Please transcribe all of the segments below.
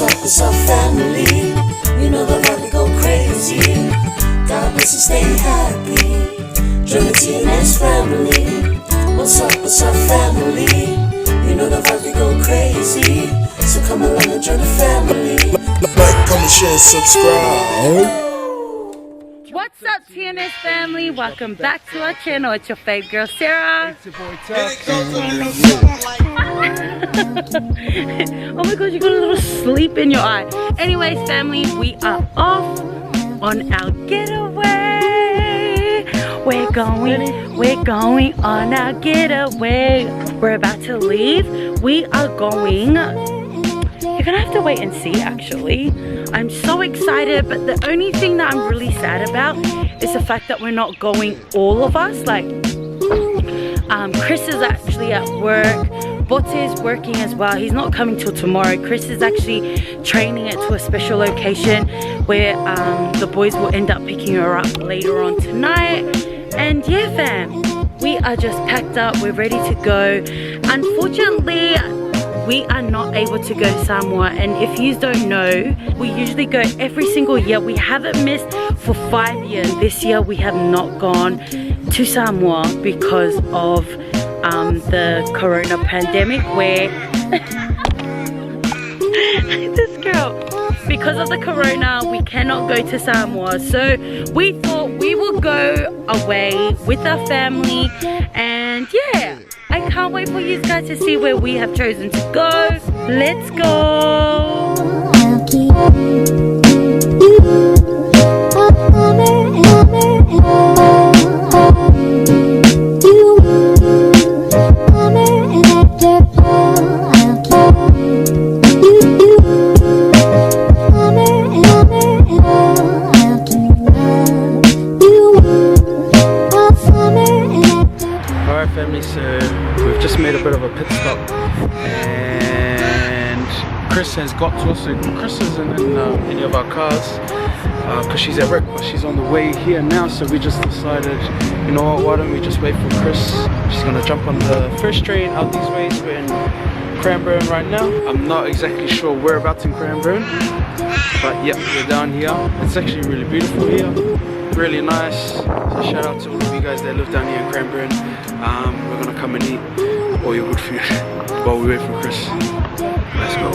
what's up, family? You know the vibe, we go crazy. God bless you, stay happy. Join the TNS family. What's up, family? You know the vibe, we go crazy. So come along and join the family. Like, comment, share, subscribe. What's up, TNS family? Welcome back to our channel. It's your fave girl, Sera. It's your boy Tuxx. Oh my god, you got a little sleep in your eye. Anyways, family, we are off on our getaway. We're going on our getaway. We're about to leave. We are going. You're gonna have to wait and see, actually. I'm so excited, but the only thing that I'm really sad about is the fact that we're not going all of us. Like, Chris is actually at work. Botte is working as well. He's not coming till tomorrow. Chris is actually training it to a special location where the boys will end up picking her up later on tonight. And yeah, fam, we are just packed up. We're ready to go. Unfortunately, we are not able to go to Samoa, and if you don't know, we usually go every single year. We haven't missed for 5 years. This year we have not gone to Samoa because of the corona pandemic, where this girl, because of the corona, we cannot go to Samoa. So we thought we will go away with our family, and yeah, I can't wait for you guys to see where we have chosen to go. Let's go! Made a bit of a pit stop, and Chris has got to us. So Chris isn't in any of our cars because she's at work, but she's on the way here now. So we just decided, you know what, why don't we just wait for Chris? She's gonna jump on the first train out these ways. We're in Cranbourne right now. I'm not exactly sure whereabouts in Cranbourne, but yeah, we're down here. It's actually really beautiful here, really nice. So shout out to all of you guys that live down here in Cranbourne. We're gonna come and eat all your good food while we wait for Chris. Let's go.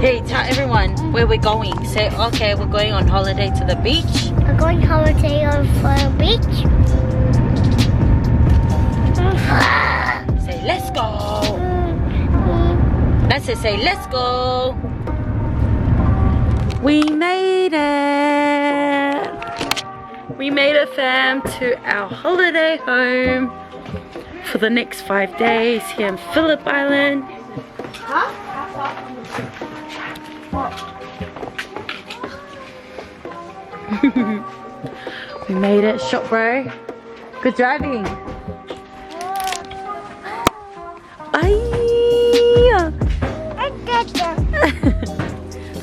Hey, tell everyone where we're going. Say, okay, we're going on holiday to the beach. We're going holiday for the beach. Say, let's go. That's it, say, let's go. We made it. We made it, fam, to our holiday home for the next 5 days here in Phillip Island. We made it. Shot, bro. Good driving. Ay.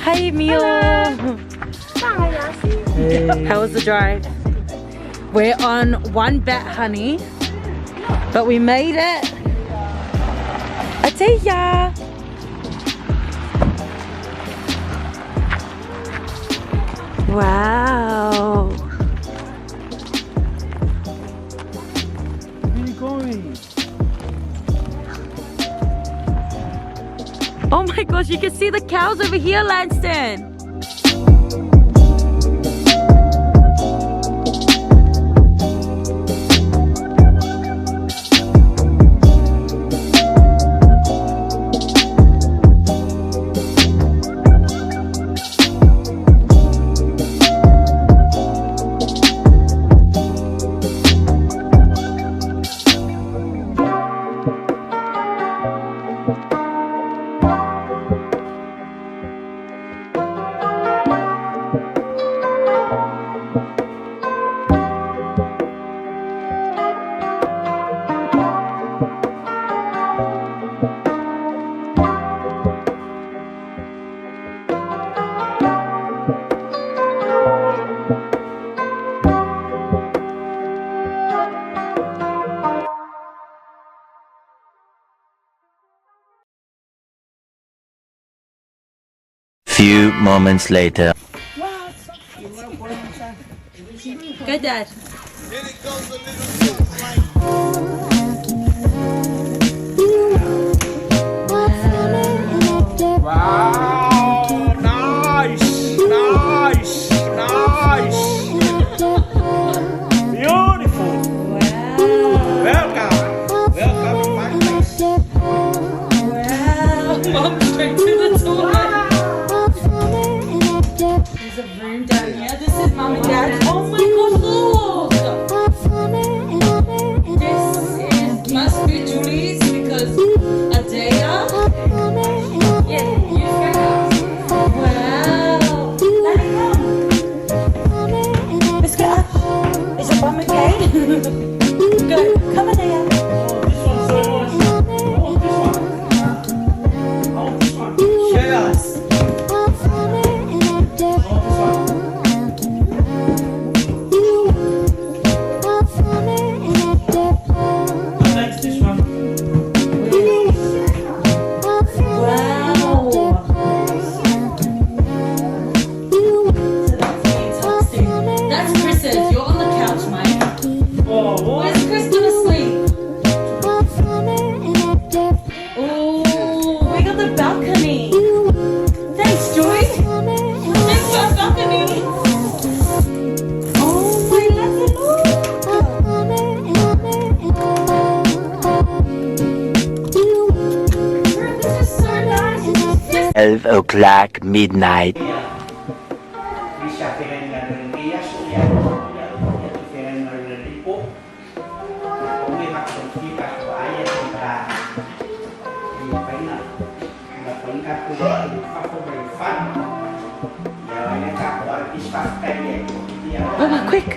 Hi, Mio. How was the drive? We're on one bet, honey, but we made it. Ateya. Wow. Where are you going? Oh my gosh, you can see the cows over here, Lanston. Few moments later. Good, Dad. Wow, nice, nice, nice. Beautiful. Wow. Welcome. Welcome to my place. Wow. Mom, straight to the toilet. There's a room down here. This is Mom and Dad. Oh my gosh, look! This must be Julie's because Adea. Yeah, you can. Wow. Let it come. Let's go up. Is your bum okay? Go. Come on, Adea. This one's so nice. Oh, this one. Oh, this one. Show us. O'clock midnight. Mama, quick.